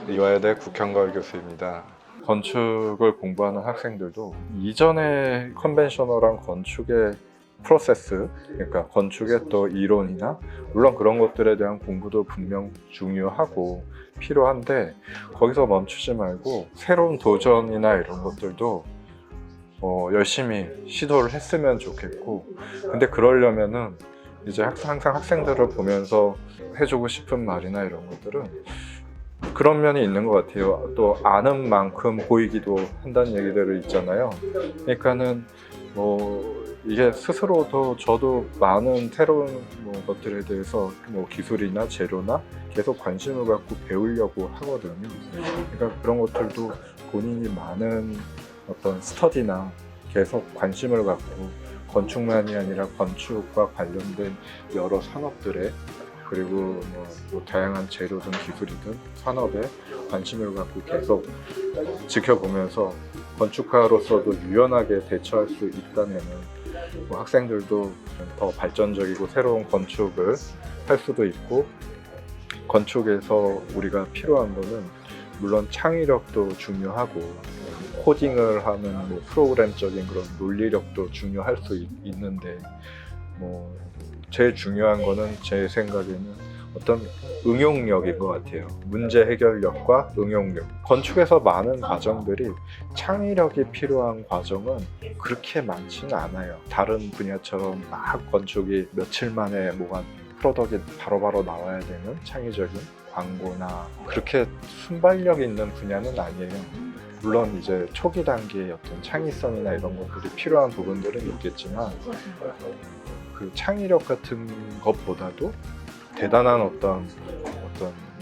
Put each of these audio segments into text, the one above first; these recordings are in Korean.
이화여대 국현걸 교수입니다. 건축을 공부하는 학생들도 이전의 컨벤셔널한 건축의 프로세스, 그러니까 건축의 또 이론이나 물론 그런 것들에 대한 공부도 분명 중요하고 필요한데 거기서 멈추지 말고 새로운 도전이나 이런 것들도 열심히 시도를 했으면 좋겠고, 근데 그러려면은 이제 항상 학생들을 보면서 해주고 싶은 말이나 이런 것들은 그런 면이 있는 것 같아요. 또 아는 만큼 보이기도 한다는 얘기들을 있잖아요. 그러니까는 이게 스스로도 저도 많은 새로운 것들에 대해서 기술이나 재료나 계속 관심을 갖고 배우려고 하거든요. 그러니까 그런 것들도 본인이 많은 어떤 스터디나 계속 관심을 갖고 건축만이 아니라 건축과 관련된 여러 산업들에, 그리고 다양한 재료든 기술이든 산업에 관심을 갖고 계속 지켜보면서 건축가로서도 유연하게 대처할 수 있다면 학생들도 더 발전적이고 새로운 건축을 할 수도 있고, 건축에서 우리가 필요한 거는 물론 창의력도 중요하고 코딩을 하는 프로그램적인 그런 논리력도 중요할 수 있는데 제일 중요한 거는 제 생각에는 어떤 응용력인 것 같아요. 문제 해결력과 응용력. 건축에서 많은 과정들이 창의력이 필요한 과정은 그렇게 많지는 않아요. 다른 분야처럼 막 건축이 며칠 만에 뭐가 프로덕이 바로바로 나와야 되는 창의적인 광고나 그렇게 순발력 있는 분야는 아니에요. 물론 이제 초기 단계의 어떤 창의성이나 이런 것들이 필요한 부분들은 있겠지만 그 창의력 같은 것보다도 대단한 어떤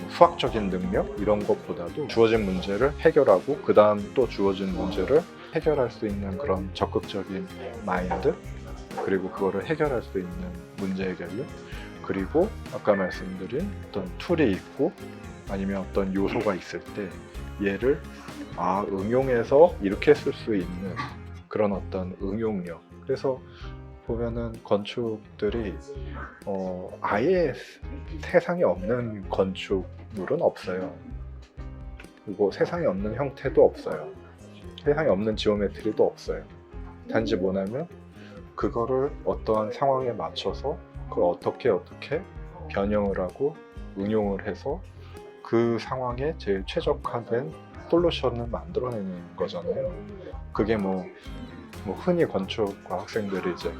수학적인 능력 이런 것보다도 주어진 문제를 해결하고 그 다음 또 주어진 문제를 해결할 수 있는 그런 적극적인 마인드, 그리고 그거를 해결할 수 있는 문제 해결력, 그리고 아까 말씀드린 어떤 툴이 있고 아니면 어떤 요소가 있을 때 얘를 응용해서 이렇게 쓸 수 있는 그런 어떤 응용력. 그래서 보면은 건축들이 아예 세상에 없는 건축물은 없어요. 그리고 세상에 없는 형태도 없어요. 세상에 없는 지오메트리도 없어요. 단지 뭐냐면 그거를 어떠한 상황에 맞춰서 그걸 어떻게 변형을 하고 응용을 해서 그 상황에 제일 최적화된 솔루션을 만들어내는 거잖아요. 그게 흔히 건축과 학생들이 이제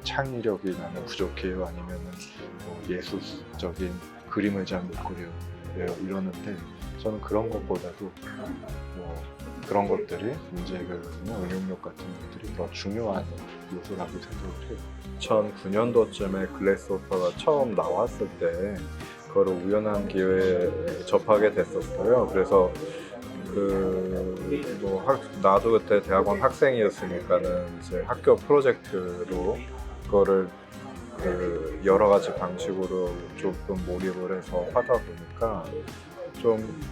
창의력이 나는 부족해요, 아니면은 예술적인 그림을 잘 못 그려요 이러는데, 저는 그런 것보다도 그런 것들이 문제 해결이나 응용력 같은 것들이 더 중요한 요소라고 생각을 해요. 2009년도쯤에 글래스호퍼가 처음 나왔을 때 그거를 우연한 기회에 접하게 됐었어요. 그래서 나도 그때 대학원 학생이었으니까는 이제 학교 프로젝트로 그거를 여러 가지 방식으로 조금 몰입을 해서 하다 보니까 좀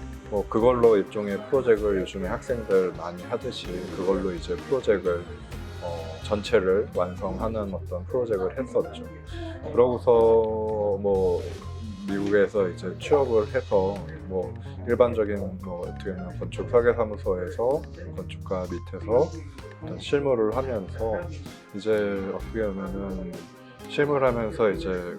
그걸로 일종의 프로젝트를 요즘에 학생들 많이 하듯이 그걸로 이제 프로젝트를 전체를 완성하는 어떤 프로젝트를 했었죠. 그러고서 미국에서 이제 취업을 해서 일반적인 어떻게 보면 건축 설계사무소에서 건축가 밑에서 어떤 실무를 하면서 이제 어떻게 보면은 실무를 하면서 이제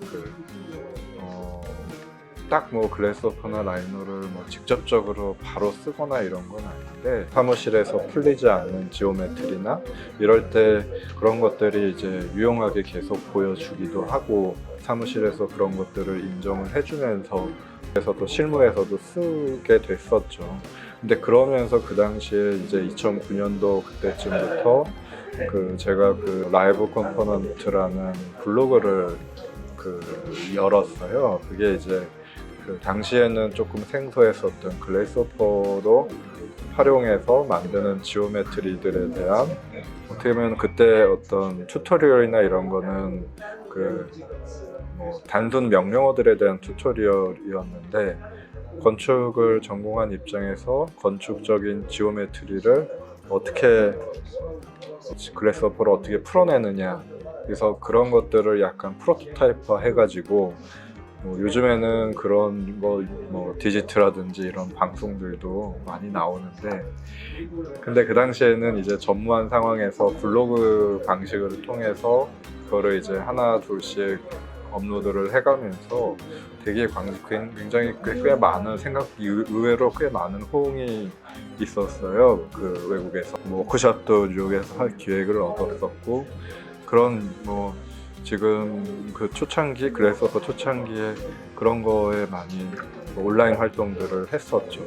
딱 글래스호퍼나 라이노를 직접적으로 바로 쓰거나 이런 건 아닌데 사무실에서 풀리지 않는 지오메트리나 이럴 때 그런 것들이 이제 유용하게 계속 보여주기도 하고 사무실에서 그런 것들을 인정을 해주면서 그래서도 실무에서도 쓰게 됐었죠. 근데 그러면서 그 당시에 이제 2009년도 그때쯤부터 제가 라이브 컴포넌트라는 블로그를 열었어요. 그게 이제 당시에는 조금 생소했었던 글래스호퍼도 활용해서 만드는 지오메트리들에 대한 어떻게 보면 그때 어떤 튜토리얼이나 이런 거는 단순 명령어들에 대한 튜토리얼이었는데 건축을 전공한 입장에서 건축적인 지오메트리를 어떻게 글래스호퍼를 어떻게 풀어내느냐, 그래서 그런 것들을 약간 프로토타입화 해가지고 요즘에는 그런 거 디지트라든지 이런 방송들도 많이 나오는데, 근데 그 당시에는 이제 전무한 상황에서 블로그 방식을 통해서 그거를 이제 하나 둘씩 업로드를 해가면서 되게 굉장히 꽤 많은 의외로 꽤 많은 호응이 있었어요. 그 외국에서 워크숍도 뉴욕에서 할 기획을 얻었었고, 그런 지금 그 초창기, 그래서서 초창기에 그런 거에 많이 온라인 활동들을 했었죠.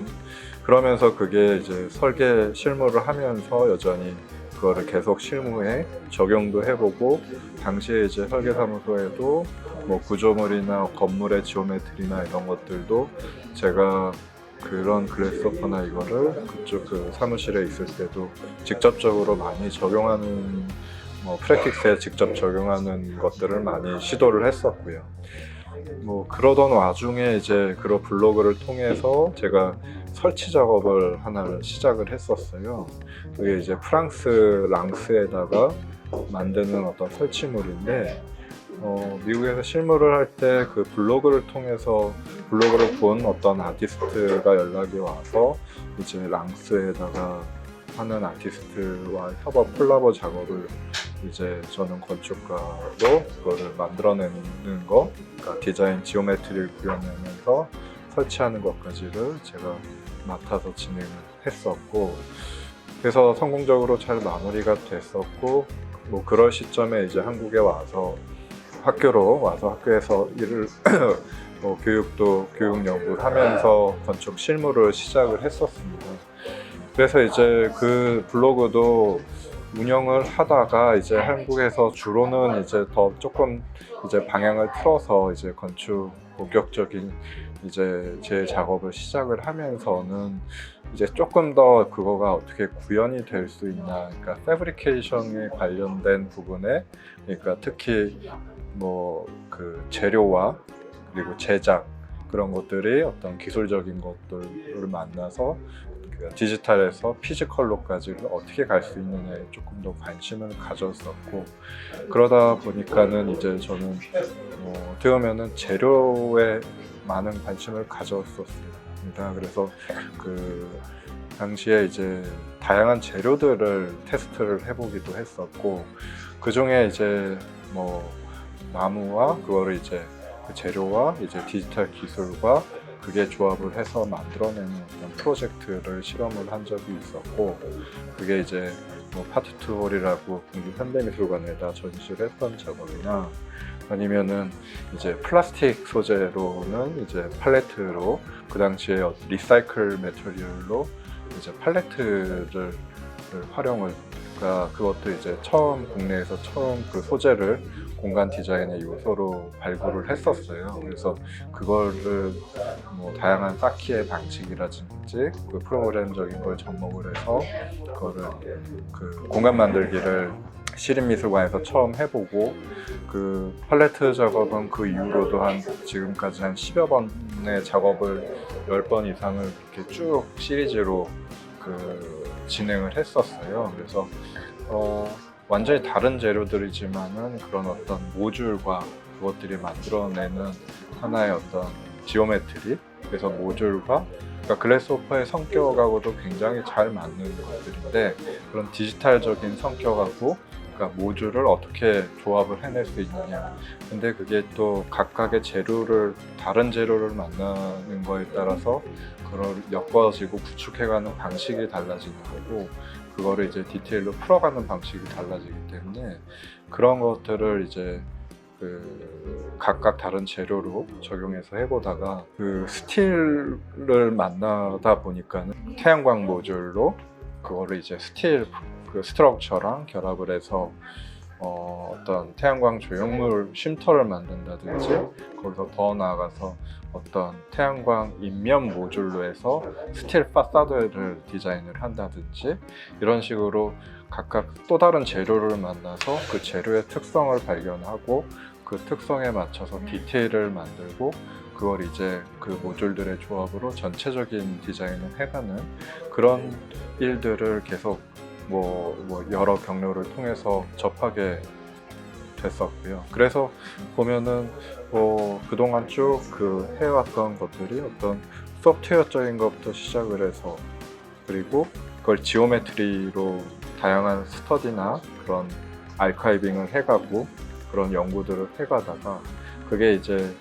그러면서 그게 이제 설계 실무를 하면서 여전히 그거를 계속 실무에 적용도 해보고, 당시에 이제 설계사무소에도 구조물이나 건물의 지오메트리나 이런 것들도 제가 그런 그래스호퍼나 이거를 그쪽 그 사무실에 있을 때도 직접적으로 많이 적용하는, 프랙티스에 직접 적용하는 것들을 많이 시도를 했었고요. 그러던 와중에 이제 그런 블로그를 통해서 제가 설치 작업을 하나를 시작을 했었어요. 그게 이제 프랑스 랑스에다가 만드는 어떤 설치물인데, 미국에서 실무를 할 때 그 블로그를 통해서 블로그를 본 어떤 아티스트가 연락이 와서 이제 랑스에다가 하는 아티스트와 콜라보 작업을 이제 저는 건축가로 그거를 만들어내는 거, 그러니까 디자인 지오메트리를 구현하면서 설치하는 것까지를 제가 맡아서 진행을 했었고, 그래서 성공적으로 잘 마무리가 됐었고, 그럴 시점에 이제 한국에 와서 학교에서 일을 교육 연구를 하면서 건축 실무를 시작을 했었습니다. 그래서 이제 그 블로그도 운영을 하다가 이제 한국에서 주로는 이제 더 조금 이제 방향을 틀어서 이제 건축 본격적인 이제 제 작업을 시작을 하면서는 이제 조금 더 그거가 어떻게 구현이 될 수 있나, 그러니까 패브리케이션에 관련된 부분에, 그러니까 특히 그 재료와 그리고 제작, 그런 것들이 어떤 기술적인 것들을 만나서 디지털에서 피지컬로까지를 어떻게 갈 수 있느냐에 조금 더 관심을 가졌었고, 그러다 보니까는 이제 저는 어떻게 보면은 재료에 많은 관심을 가졌었습니다. 그래서 그 당시에 이제 다양한 재료들을 테스트를 해보기도 했었고, 그 중에 이제 나무와 그거를 이제 그 재료와 이제 디지털 기술과 그게 조합을 해서 만들어내는 어떤 프로젝트를 실험을 한 적이 있었고, 그게 이제 파트투홀이라고 공주 현대미술관에다 전시를 했던 작업이나, 아니면은 이제 플라스틱 소재로는 이제 팔레트로, 그 당시에 리사이클 매트리얼로 이제 팔레트를 활용을, 그러니까 그것도 이제 국내에서 처음 그 소재를 공간 디자인의 요소로 발굴을 했었어요. 그래서 그거를 다양한 쌓기의 방식이라든지 그 프로그램적인 걸 접목을 해서 그거를 그 공간 만들기를 시립미술관에서 처음 해보고, 그 팔레트 작업은 그 이후로도 지금까지 한 10여 번의 작업을 10번 이상을 이렇게 쭉 시리즈로 진행을 했었어요. 그래서 완전히 다른 재료들이지만은 그런 어떤 모듈과 그것들이 만들어내는 하나의 어떤 지오메트리, 그래서 모듈과, 그러니까 글래스호퍼의 성격하고도 굉장히 잘 맞는 것들인데, 그런 디지털적인 성격하고 그러니까 모듈을 어떻게 조합을 해낼 수 있느냐. 근데 그게 또 각각의 다른 재료를 만나는 거에 따라서 그걸 엮어지고 구축해가는 방식이 달라지는 거고, 그거를 이제 디테일로 풀어가는 방식이 달라지기 때문에 그런 것들을 이제 각각 다른 재료로 적용해서 해보다가 스틸을 만나다 보니까는 태양광 모듈로 그거를 이제 그 스트럭처랑 결합을 해서 어떤 태양광 조형물 쉼터를 만든다든지, 거기서 더 나아가서 어떤 태양광 인면 모듈로 해서 스틸 파사드를 디자인을 한다든지, 이런 식으로 각각 또 다른 재료를 만나서 그 재료의 특성을 발견하고 그 특성에 맞춰서 디테일을 만들고, 그걸 이제 그 모듈들의 조합으로 전체적인 디자인을 해가는 그런 일들을 계속 여러 경로를 통해서 접하게 됐었고요. 그래서 보면은 그동안 쭉 그 해왔던 것들이 어떤 소프트웨어적인 것부터 시작을 해서 그리고 그걸 지오메트리로 다양한 스터디나 그런 아카이빙을 해가고 그런 연구들을 해가다가 그게 이제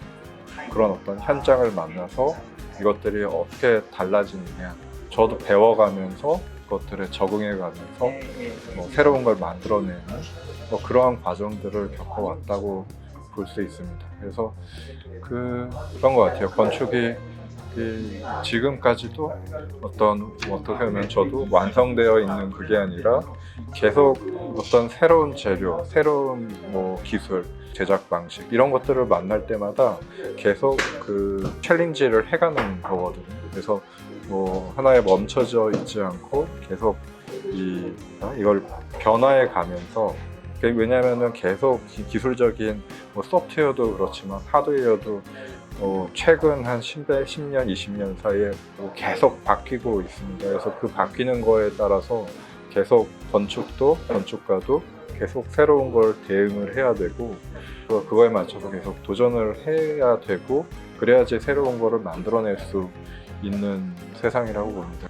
그런 어떤 현장을 만나서 이것들이 어떻게 달라지느냐 저도 배워가면서 그것들에 적응해가면서 새로운 걸 만들어내는 그러한 과정들을 겪어왔다고 볼 수 있습니다. 그래서 그런 것 같아요. 건축이 지금까지도 어떻게 보면 저도 완성되어 있는 그게 아니라 계속 어떤 새로운 재료, 새로운 기술, 제작 방식 이런 것들을 만날 때마다 계속 그 챌린지를 해가는 거거든요. 그래서 하나에 멈춰져 있지 않고 계속 이걸 변화해 가면서 왜냐하면 계속 기술적인 소프트웨어도 그렇지만 하드웨어도 최근 한 10년, 20년 사이에 계속 바뀌고 있습니다. 그래서 그 바뀌는 거에 따라서 계속 건축가도 계속 새로운 걸 대응을 해야 되고 그거에 맞춰서 계속 도전을 해야 되고 그래야지 새로운 거를 만들어낼 수 있는 세상이라고 봅니다.